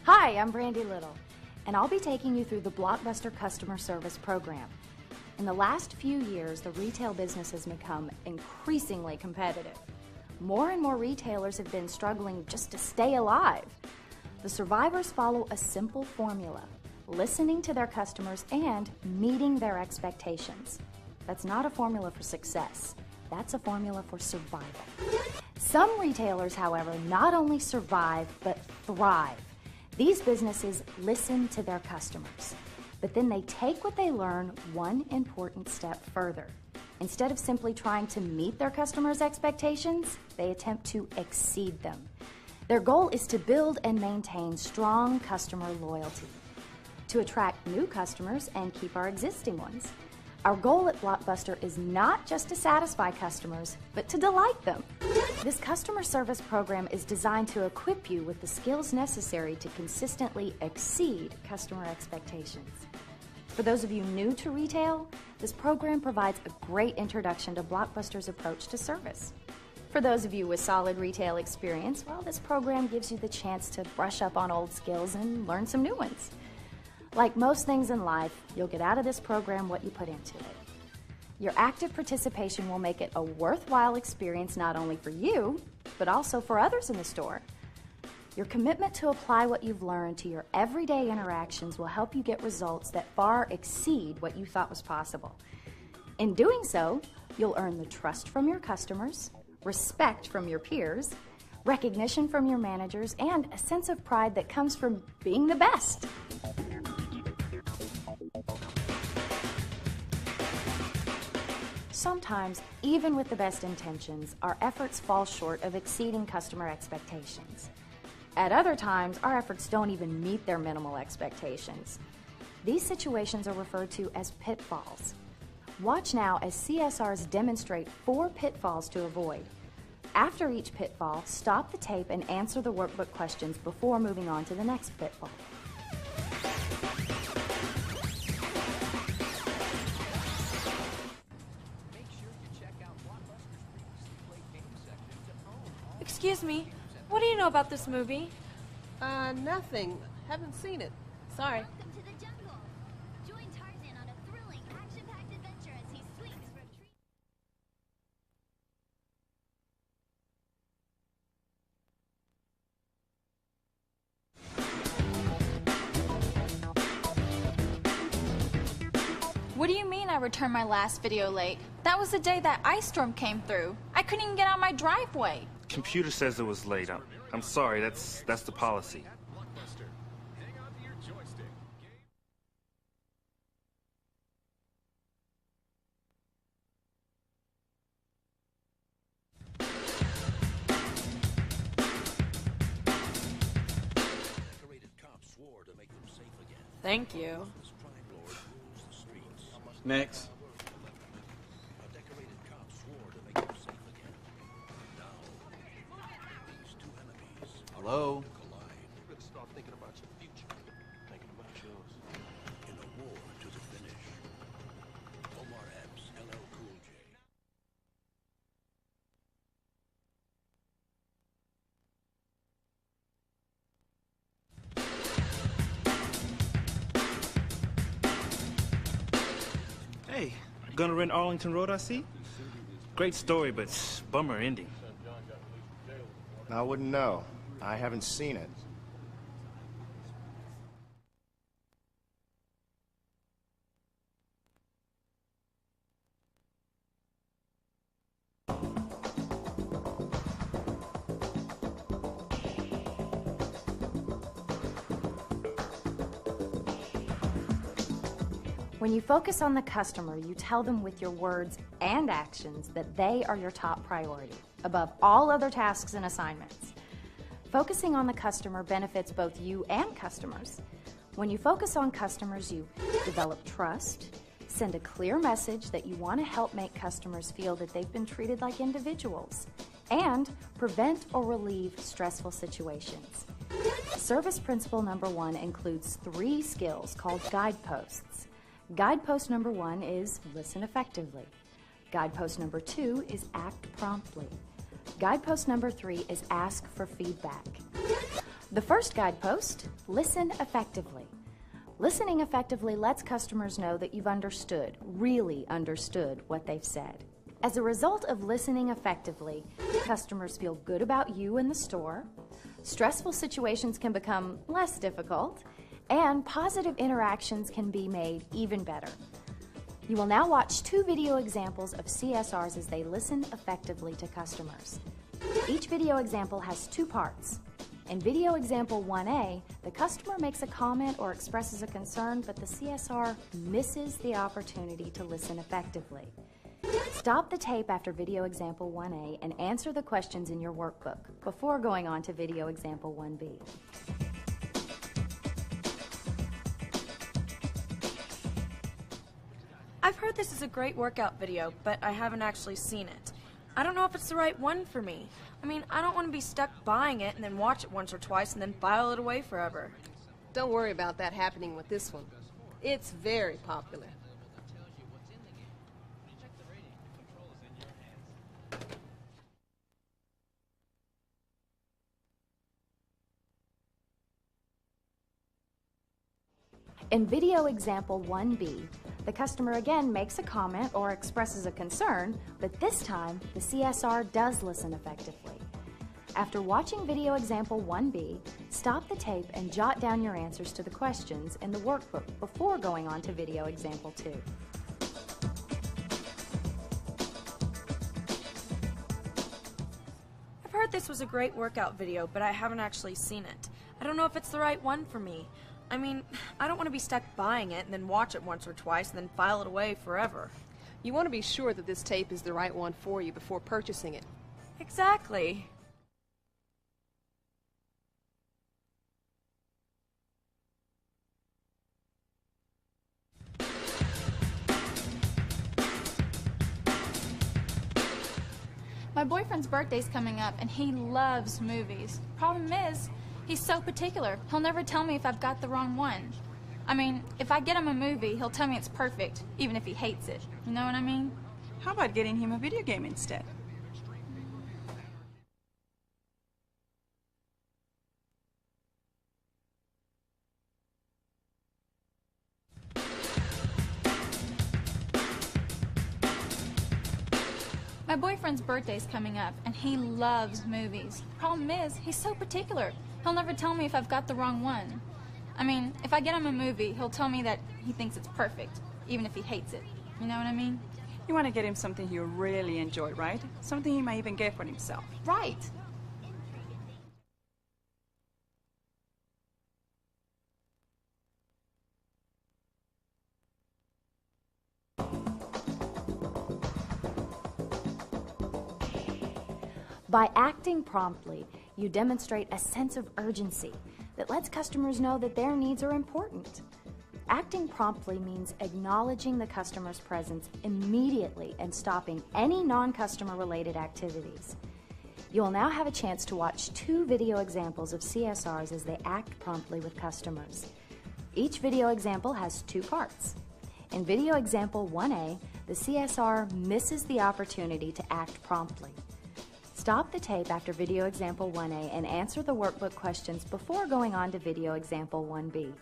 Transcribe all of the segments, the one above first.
Hi, I'm Brandy Little, and I'll be taking you through the Blockbuster Customer Service program. In the last few years, the retail business has become increasingly competitive. More and more retailers have been struggling just to stay alive. The survivors follow a simple formula: listening to their customers and meeting their expectations. That's not a formula for success. That's a formula for survival. Some retailers, however, not only survive, but thrive. These businesses listen to their customers, but then they take what they learn one important step further. Instead of simply trying to meet their customers' expectations, they attempt to exceed them. Their goal is to build and maintain strong customer loyalty, to attract new customers and keep our existing ones. Our goal at Blockbuster is not just to satisfy customers, but to delight them. This customer service program is designed to equip you with the skills necessary to consistently exceed customer expectations. For those of you new to retail, this program provides a great introduction to Blockbuster's approach to service. For those of you with solid retail experience, well, this program gives you the chance to brush up on old skills and learn some new ones. Like most things in life, you'll get out of this program what you put into it. Your active participation will make it a worthwhile experience not only for you, but also for others in the store. Your commitment to apply what you've learned to your everyday interactions will help you get results that far exceed what you thought was possible. In doing so, you'll earn the trust from your customers, respect from your peers, recognition from your managers, and a sense of pride that comes from being the best. Sometimes, even with the best intentions, our efforts fall short of exceeding customer expectations. At other times, our efforts don't even meet their minimal expectations. These situations are referred to as pitfalls. Watch now as CSRs demonstrate 4 pitfalls to avoid. After each pitfall, stop the tape and answer the workbook questions before moving on to the next pitfall. Excuse me, what do you know about this movie? Nothing. Haven't seen it. Sorry. Welcome to the jungle. Join Tarzan on a thrilling, action-packed adventure as he swings from tree. What do you mean I returned my last video late? That was the day that ice storm came through. I couldn't even get out my driveway. Computer says it was late. I'm sorry, that's the policy. Thank you. Next. Hello? Start thinking about your future. Thinking about yours. In a war to the finish. Omar Epps, LL Cool J. Hey, gonna rent Arlington Road, I see? Great story, but bummer ending. I wouldn't know. I haven't seen it. When you focus on the customer, you tell them with your words and actions that they are your top priority, above all other tasks and assignments. Focusing on the customer benefits both you and customers. When you focus on customers, you develop trust, send a clear message that you want to help make customers feel that they've been treated like individuals, and prevent or relieve stressful situations. Service principle number 1 includes 3 skills called guideposts. Guidepost number 1 is listen effectively. Guidepost number 2 is act promptly. Guidepost number 3 is ask for feedback. The first guidepost, listen effectively. Listening effectively lets customers know that you've understood, really understood what they've said. As a result of listening effectively, customers feel good about you in the store, stressful situations can become less difficult, and positive interactions can be made even better. You will now watch 2 video examples of CSRs as they listen effectively to customers. Each video example has 2 parts. In video example 1A, the customer makes a comment or expresses a concern, but the CSR misses the opportunity to listen effectively. Stop the tape after video example 1A and answer the questions in your workbook before going on to video example 1B. I've heard this is a great workout video, but I haven't actually seen it. I don't know if it's the right one for me. I mean, I don't want to be stuck buying it and then watch it once or twice and then file it away forever. Don't worry about that happening with this one. It's very popular. In video example 1B, the customer again makes a comment or expresses a concern, but this time the CSR does listen effectively. After watching video example 1B, stop the tape and jot down your answers to the questions in the workbook before going on to video example 2. I've heard this was a great workout video, but I haven't actually seen it. I don't know if it's the right one for me. I mean, I don't want to be stuck buying it and then watch it once or twice and then file it away forever. You want to be sure that this tape is the right one for you before purchasing it. Exactly. My boyfriend's birthday's coming up, and he loves movies. Problem is, he's so particular. He'll never tell me if I've got the wrong one. I mean, if I get him a movie, he'll tell me it's perfect, even if he hates it. You know what I mean? How about getting him a video game instead? My boyfriend's birthday's coming up, and he loves movies. Problem is, he's so particular. He'll never tell me if I've got the wrong one. I mean, if I get him a movie, he'll tell me that he thinks it's perfect, even if he hates it. You know what I mean? You want to get him something he'll really enjoy, right? Something he might even get for himself. Right. By acting promptly, you demonstrate a sense of urgency that lets customers know that their needs are important. Acting promptly means acknowledging the customer's presence immediately and stopping any non-customer related activities. You will now have a chance to watch 2 video examples of CSRs as they act promptly with customers. Each video example has 2 parts. In video example 1A, the CSR misses the opportunity to act promptly. Stop the tape after video example 1A and answer the workbook questions before going on to video example 1B.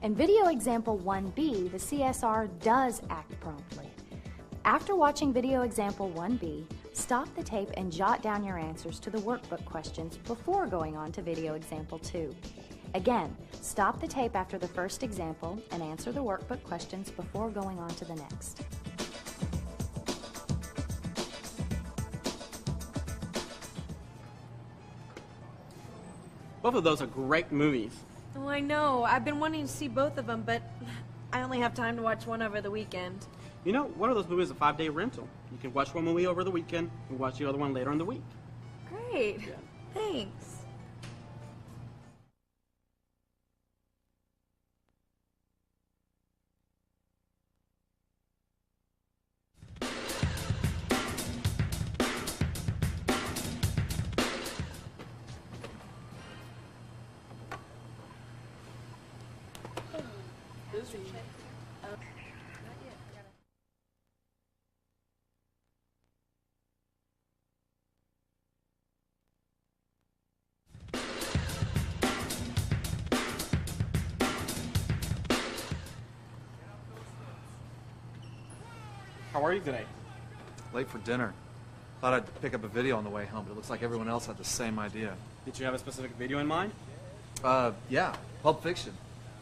In video example 1B, the CSR does act promptly. After watching video example 1B, Stop the tape and jot down your answers to the workbook questions before going on to video example 2. Again, stop the tape after the first example and answer the workbook questions before going on to the next. Both of those are great movies. Oh, I know. I've been wanting to see both of them, but I only have time to watch one over the weekend. You know, one of those movies is a 5-day rental. You can watch one movie over the weekend and watch the other one later in the week. Great. Yeah. Thanks. How are you today? Late for dinner. Thought I'd pick up a video on the way home, but it looks like everyone else had the same idea. Did you have a specific video in mind? Yeah. Pulp Fiction.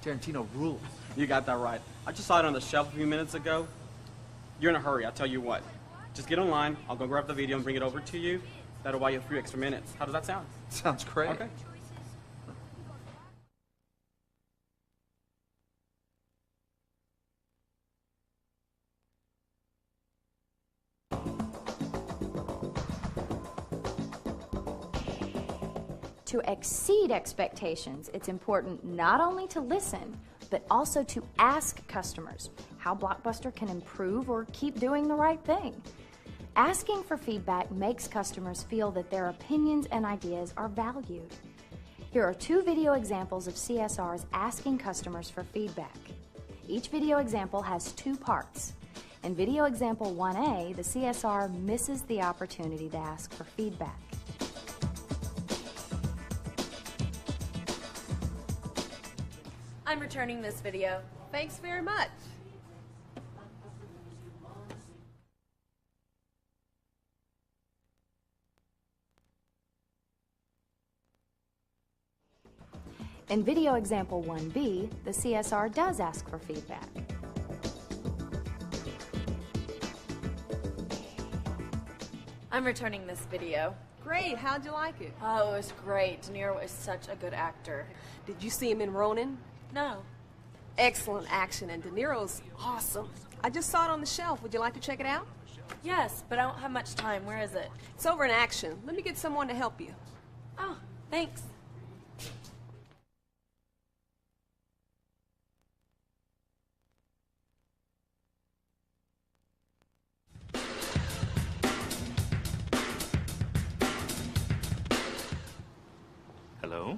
Tarantino rules. You got that right. I just saw it on the shelf a few minutes ago. You're in a hurry, I'll tell you what. Just get online, I'll go grab the video and bring it over to you. That'll buy you a few extra minutes. How does that sound? Sounds great. Okay. To exceed expectations, it's important not only to listen, but also to ask customers how Blockbuster can improve or keep doing the right thing. Asking for feedback makes customers feel that their opinions and ideas are valued. Here are 2 video examples of CSRs asking customers for feedback. Each video example has 2 parts. In video example 1A, the CSR misses the opportunity to ask for feedback. I'm returning this video. Thanks very much. In video example 1B, the CSR does ask for feedback. I'm returning this video. Great, how'd you like it? Oh, it was great. De Niro is such a good actor. Did you see him in Ronin? No. Excellent action, and De Niro's awesome. I just saw it on the shelf. Would you like to check it out? Yes, but I don't have much time. Where is it? It's over in Action. Let me get someone to help you. Oh, thanks. Hello?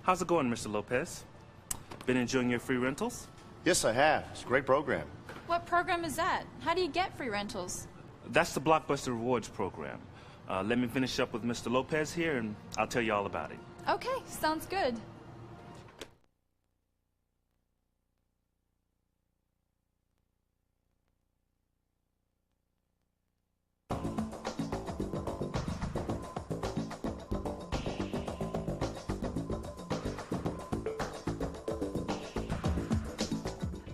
How's it going, Mr. Lopez? Been enjoying your free rentals? Yes, I have. It's a great program. What program is that? How do you get free rentals? That's the Blockbuster Rewards program. Let me finish up with Mr. Lopez here, and I'll tell you all about it. Okay, sounds good.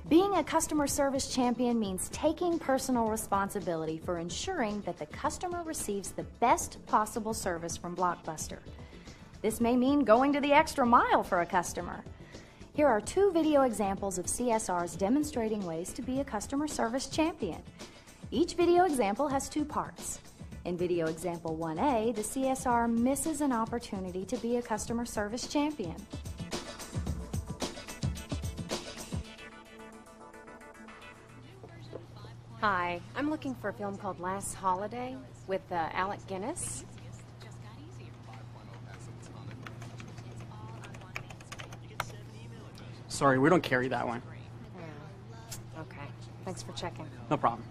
Being a customer service champion means taking personal responsibility for ensuring that the customer receives the best possible service from Blockbuster. This may mean going to the extra mile for a customer. Here are 2 video examples of CSRs demonstrating ways to be a customer service champion. Each video example has 2 parts. In video example 1A, the CSR misses an opportunity to be a customer service champion. Hi, I'm looking for a film called Last Holiday with Alec Guinness. Sorry, we don't carry that one. Okay, thanks for checking. No problem.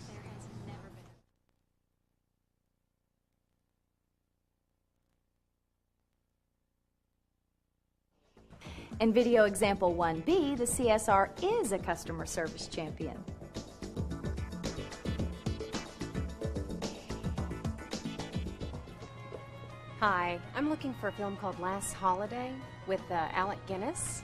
In video example 1B, the CSR is a customer service champion. Hi, I'm looking for a film called Last Holiday with Alec Guinness.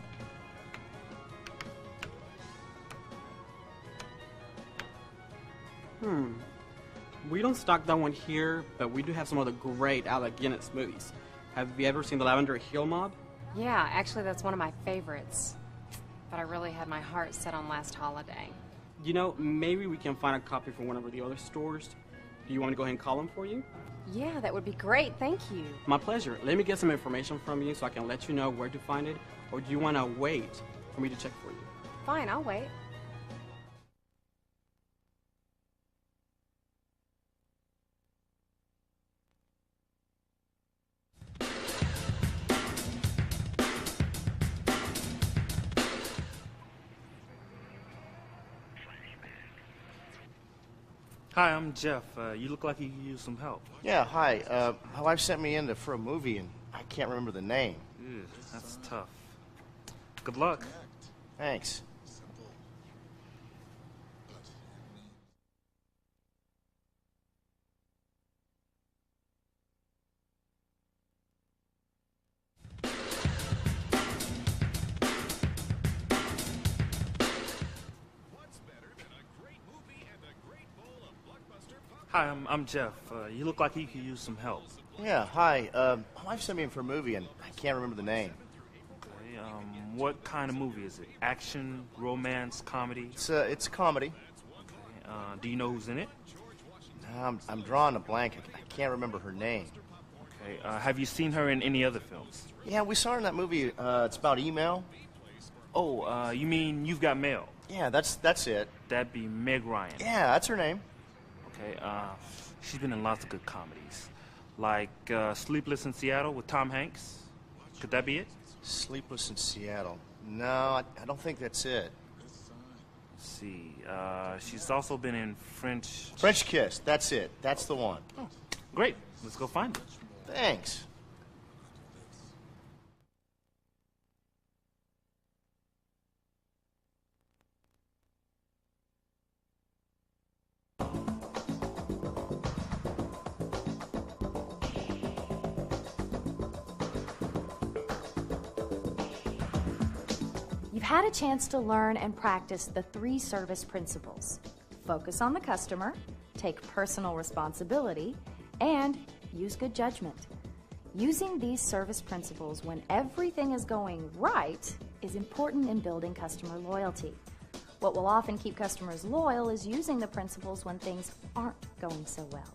We don't stock that one here, but we do have some other great Alec Guinness movies. Have you ever seen The Lavender Hill Mob? Yeah, actually that's one of my favorites. But I really had my heart set on Last Holiday. You know, maybe we can find a copy from one of the other stores. Do you want me to go ahead and call them for you? Yeah, that would be great, thank you. My pleasure. Let me get some information from you so I can let you know where to find it, or do you want to wait for me to check for you? Fine, I'll wait. Hi, I'm Jeff. You look like you could use some help. Yeah, hi. My wife sent me in for a movie, and I can't remember the name. Ew, that's tough. Good luck. Thanks. Hi, I'm Jeff. You look like you could use some help. Yeah, hi. My wife sent me in for a movie, and I can't remember the name. Okay, what kind of movie is it? Action, romance, comedy? It's a comedy. Okay, do you know who's in it? I'm drawing a blank. I can't remember her name. Okay, have you seen her in any other films? Yeah, we saw her in that movie. It's about email. Oh, you mean You've Got Mail? Yeah, that's it. That'd be Meg Ryan. Yeah, that's her name. Okay, she's been in lots of good comedies. Like Sleepless in Seattle with Tom Hanks. Could that be it? Sleepless in Seattle. No, I don't think that's it. Let's see. She's also been in French Kiss. That's it. That's the one. Oh, great. Let's go find her. Thanks. You've had a chance to learn and practice the 3 service principles. Focus on the customer, take personal responsibility, and use good judgment. Using these service principles when everything is going right is important in building customer loyalty. What will often keep customers loyal is using the principles when things aren't going so well.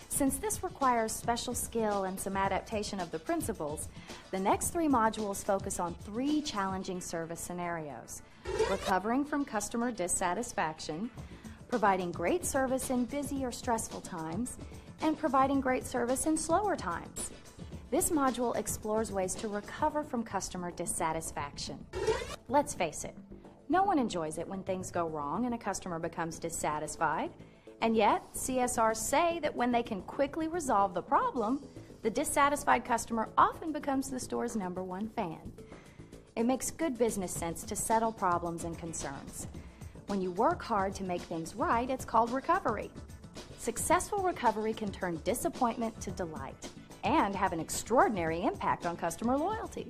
Since this requires special skill and some adaptation of the principles, the next 3 modules focus on 3 challenging service scenarios: recovering from customer dissatisfaction, providing great service in busy or stressful times, and providing great service in slower times. This module explores ways to recover from customer dissatisfaction. Let's face it, no one enjoys it when things go wrong and a customer becomes dissatisfied. And yet, CSRs say that when they can quickly resolve the problem, the dissatisfied customer often becomes the store's #1 fan. It makes good business sense to settle problems and concerns. When you work hard to make things right, it's called recovery. Successful recovery can turn disappointment to delight and have an extraordinary impact on customer loyalty.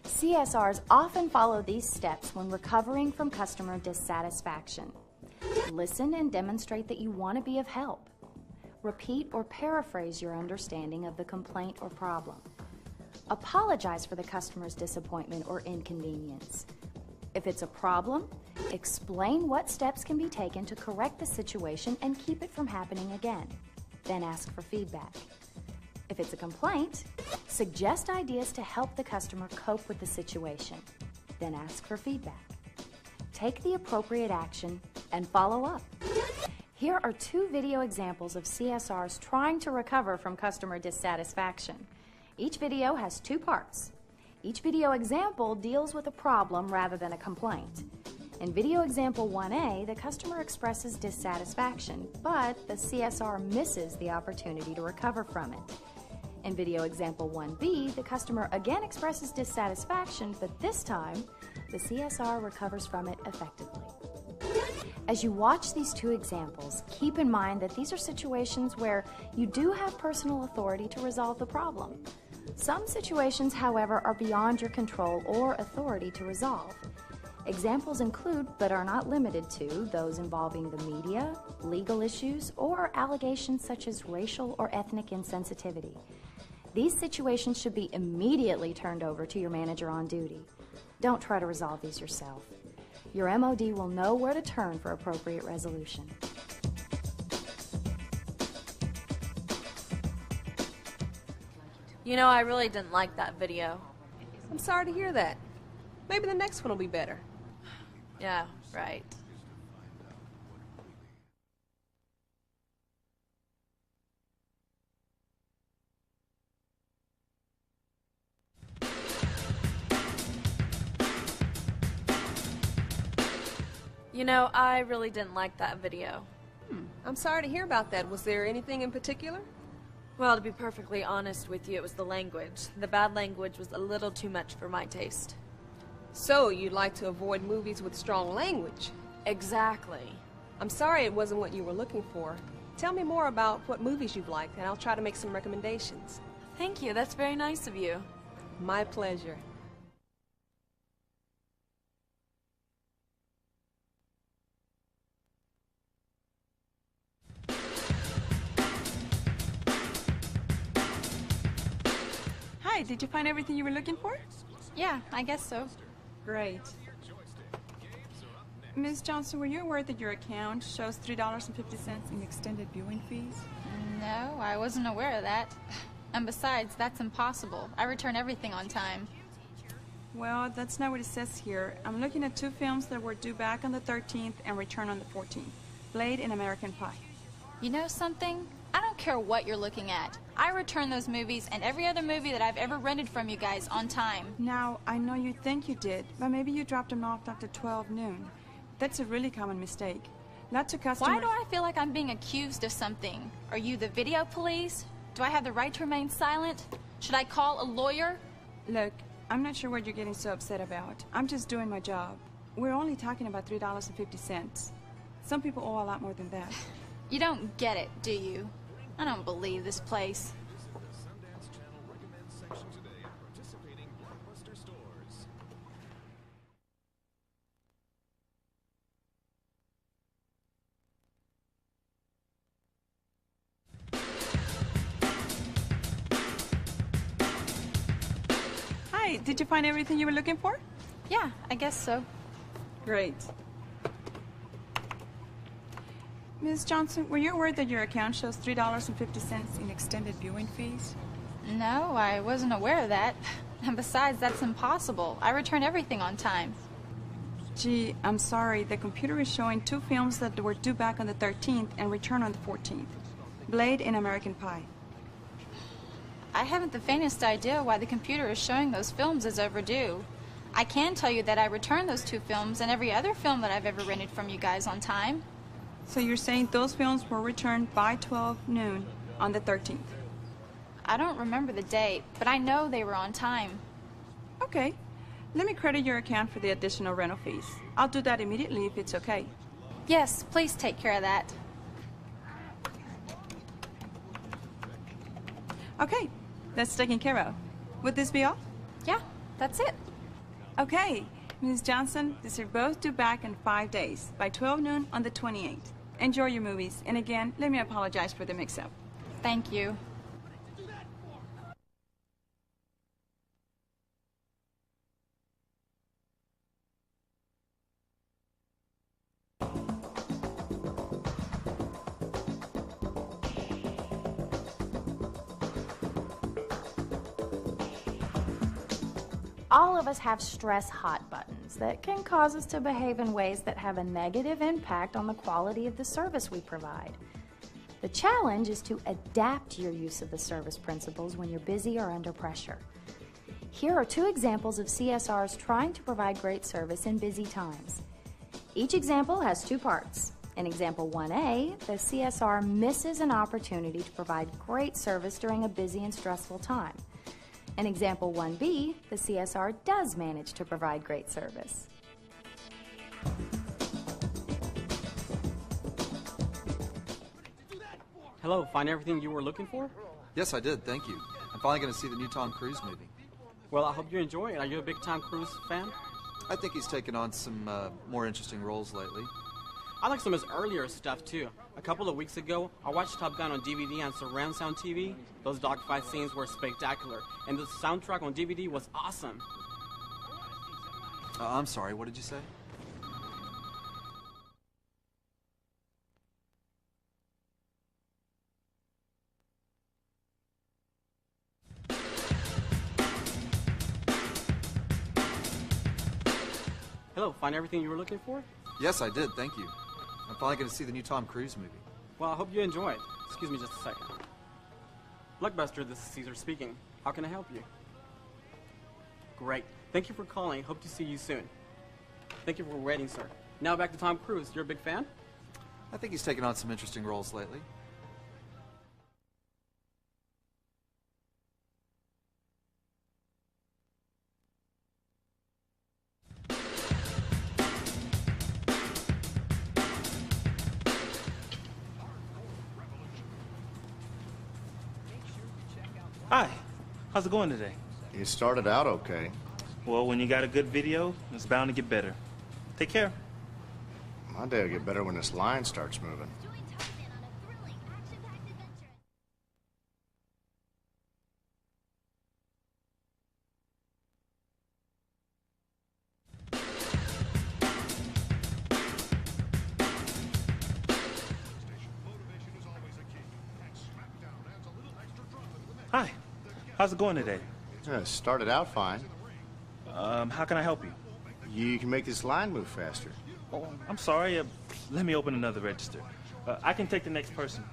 CSRs often follow these steps when recovering from customer dissatisfaction. Listen and demonstrate that you want to be of help. Repeat or paraphrase your understanding of the complaint or problem. Apologize for the customer's disappointment or inconvenience. If it's a problem, explain what steps can be taken to correct the situation and keep it from happening again. Then ask for feedback. If it's a complaint, suggest ideas to help the customer cope with the situation. Then ask for feedback. Take the appropriate action and follow up. Here are 2 video examples of CSRs trying to recover from customer dissatisfaction. Each video has 2 parts. Each video example deals with a problem rather than a complaint. In video example 1A, the customer expresses dissatisfaction, but the CSR misses the opportunity to recover from it. In video example 1B, the customer again expresses dissatisfaction, but this time, the CSR recovers from it effectively. As you watch these 2 examples, keep in mind that these are situations where you do have personal authority to resolve the problem. Some situations, however, are beyond your control or authority to resolve. Examples include, but are not limited to, those involving the media, legal issues, or allegations such as racial or ethnic insensitivity. These situations should be immediately turned over to your manager on duty. Don't try to resolve these yourself. Your MOD will know where to turn for appropriate resolution. You know, I really didn't like that video. I'm sorry to hear that. Maybe the next one will be better. Yeah, right. You know, I really didn't like that video. I'm sorry to hear about that. Was there anything in particular? Well, to be perfectly honest with you, it was the language. The bad language was a little too much for my taste. So, you'd like to avoid movies with strong language? Exactly. I'm sorry it wasn't what you were looking for. Tell me more about what movies you've liked, and I'll try to make some recommendations. Thank you. That's very nice of you. My pleasure. Hi, did you find everything you were looking for? Yeah, I guess so. Great. Ms. Johnson, were you aware that your account shows $3.50 in extended viewing fees? No, I wasn't aware of that. And besides, that's impossible. I return everything on time. Well, that's not what it says here. I'm looking at 2 films that were due back on the 13th and return on the 14th. Blade and American Pie. You know something? I don't care what you're looking at. I return those movies and every other movie that I've ever rented from you guys on time. Now, I know you think you did, but maybe you dropped them off after 12 noon. That's a really common mistake. Lots of customers... Why do I feel like I'm being accused of something? Are you the video police? Do I have the right to remain silent? Should I call a lawyer? Look, I'm not sure what you're getting so upset about. I'm just doing my job. We're only talking about $3.50. Some people owe a lot more than that. You don't get it, do you? I don't believe this place. Sundance Channel recommends section today at participating Blockbuster stores. Hi, did you find everything you were looking for? Yeah, I guess so. Great. Ms. Johnson, were you aware that your account shows $3.50 in extended viewing fees? No, I wasn't aware of that. And besides, that's impossible. I return everything on time. Gee, I'm sorry. The computer is showing 2 films that were due back on the 13th and return on the 14th. Blade and American Pie. I haven't the faintest idea why the computer is showing those films as overdue. I can tell you that I returned those 2 films and every other film that I've ever rented from you guys on time. So you're saying those films were returned by 12 noon on the 13th? I don't remember the date, but I know they were on time. Okay. Let me credit your account for the additional rental fees. I'll do that immediately if it's okay. Yes, please take care of that. Okay, that's taken care of. Would this be all? Yeah, that's it. Okay, Ms. Johnson, these are both due back in 5 days, by 12 noon on the 28th. Enjoy your movies, and again, let me apologize for the mix-up. Thank you. All of us have stress hot buttons that can cause us to behave in ways that have a negative impact on the quality of the service we provide. The challenge is to adapt your use of the service principles when you're busy or under pressure. Here are 2 examples of CSRs trying to provide great service in busy times. Each example has 2 parts. In example 1A, the CSR misses an opportunity to provide great service during a busy and stressful time. In example 1B, the CSR does manage to provide great service. Hello, find everything you were looking for? Yes, I did, thank you. I'm finally going to see the new Tom Cruise movie. Well, I hope you enjoy it. Are you a big Tom Cruise fan? I think he's taken on some more interesting roles lately. I like some of his earlier stuff, too. A couple of weeks ago, I watched Top Gun on DVD and surround sound TV. Those dogfight scenes were spectacular, and the soundtrack on DVD was awesome. I'm sorry, what did you say? Hello, find everything you were looking for? Yes, I did, thank you. I'm finally going to see the new Tom Cruise movie. Well, I hope you enjoy it. Excuse me just a second. Blockbuster, this is Caesar speaking. How can I help you? Great. Thank you for calling. Hope to see you soon. Thank you for waiting, sir. Now back to Tom Cruise. You're a big fan? I think he's taken on some interesting roles lately. Hi, how's it going today? It started out okay. Well, when you got a good video, it's bound to get better. Take care. My day will get better when this line starts moving. Hi, how's it going today? It started out fine. How can I help you? You can make this line move faster. Oh, I'm sorry. Let me open another register. I can take the next person.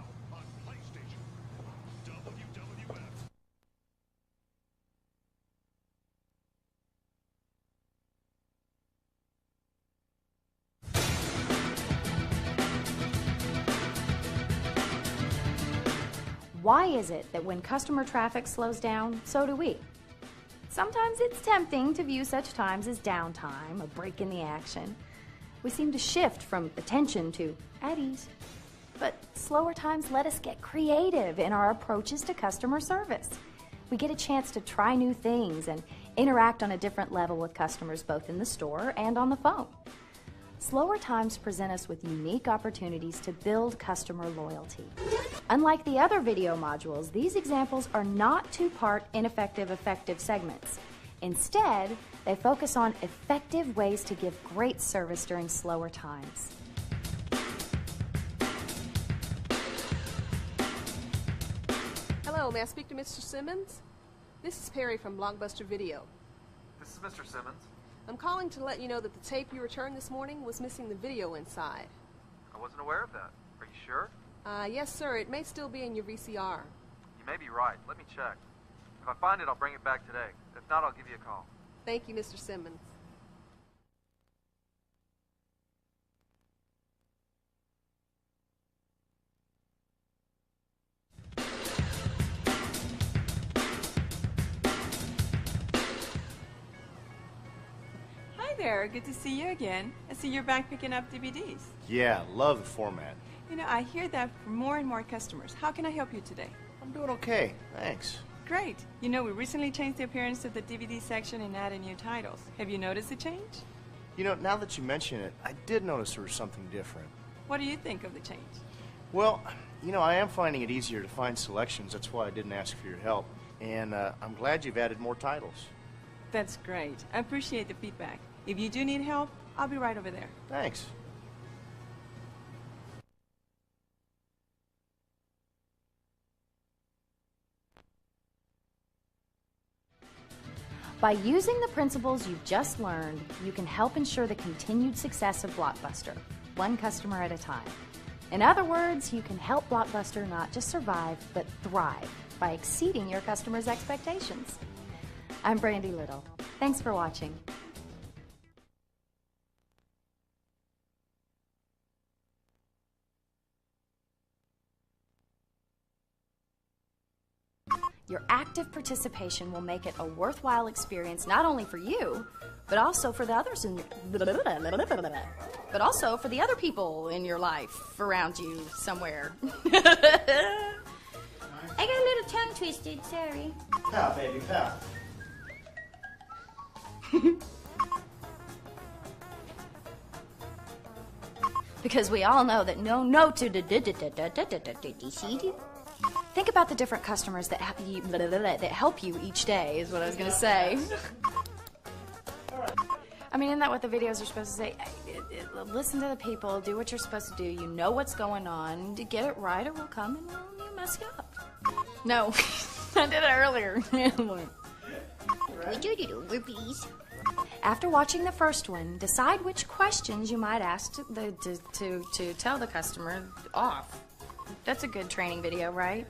Why is it that when customer traffic slows down, so do we? Sometimes it's tempting to view such times as downtime, a break in the action. We seem to shift from attention to at ease. But slower times let us get creative in our approaches to customer service. We get a chance to try new things and interact on a different level with customers both in the store and on the phone. Slower times present us with unique opportunities to build customer loyalty. Unlike the other video modules, these examples are not two-part ineffective-effective segments. Instead, they focus on effective ways to give great service during slower times. Hello, may I speak to Mr. Simmons? This is Perry from Blockbuster Video. This is Mr. Simmons. I'm calling to let you know that the tape you returned this morning was missing the video inside. I wasn't aware of that. Are you sure? Yes, sir. It may still be in your VCR. You may be right. Let me check. If I find it, I'll bring it back today. If not, I'll give you a call. Thank you, Mr. Simmons. Hi there, good to see you again. I see you're back picking up DVDs. Yeah, love the format. You know, I hear that from more and more customers. How can I help you today? I'm doing okay, thanks. Great. You know, we recently changed the appearance of the DVD section and added new titles. Have you noticed the change? You know, now that you mention it, I did notice there was something different. What do you think of the change? Well, you know, I am finding it easier to find selections. That's why I didn't ask for your help. And I'm glad you've added more titles. That's great. I appreciate the feedback. If you do need help, I'll be right over there. Thanks. By using the principles you've just learned, you can help ensure the continued success of Blockbuster, one customer at a time. In other words, you can help Blockbuster not just survive, but thrive by exceeding your customers' expectations. I'm Brandy Little. Thanks for watching. Your active participation will make it a worthwhile experience not only for you, but also for the others but also for the other people in your life around you somewhere. I got a little tongue twisted, sorry. Pow, baby, pow. Because we all know that no to think about the different customers that help you each day, is what I was going to say. I mean, isn't that what the videos are supposed to say? Listen to the people, do what you're supposed to do, you know what's going on, to get it right or we'll come and we'll mess you up. No, I did it earlier. After watching the first one, decide which questions you might ask to tell the customer off. That's a good training video, right?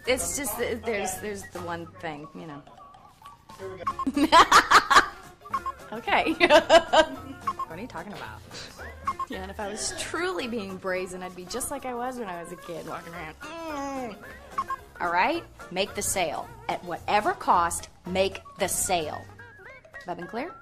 It's just there's the one thing, you know. Here we go. Okay. What are you talking about? Yeah, and if I was truly being brazen, I'd be just like I was when I was a kid, walking around. All right? Make the sale. At whatever cost, make the sale. Have I been clear?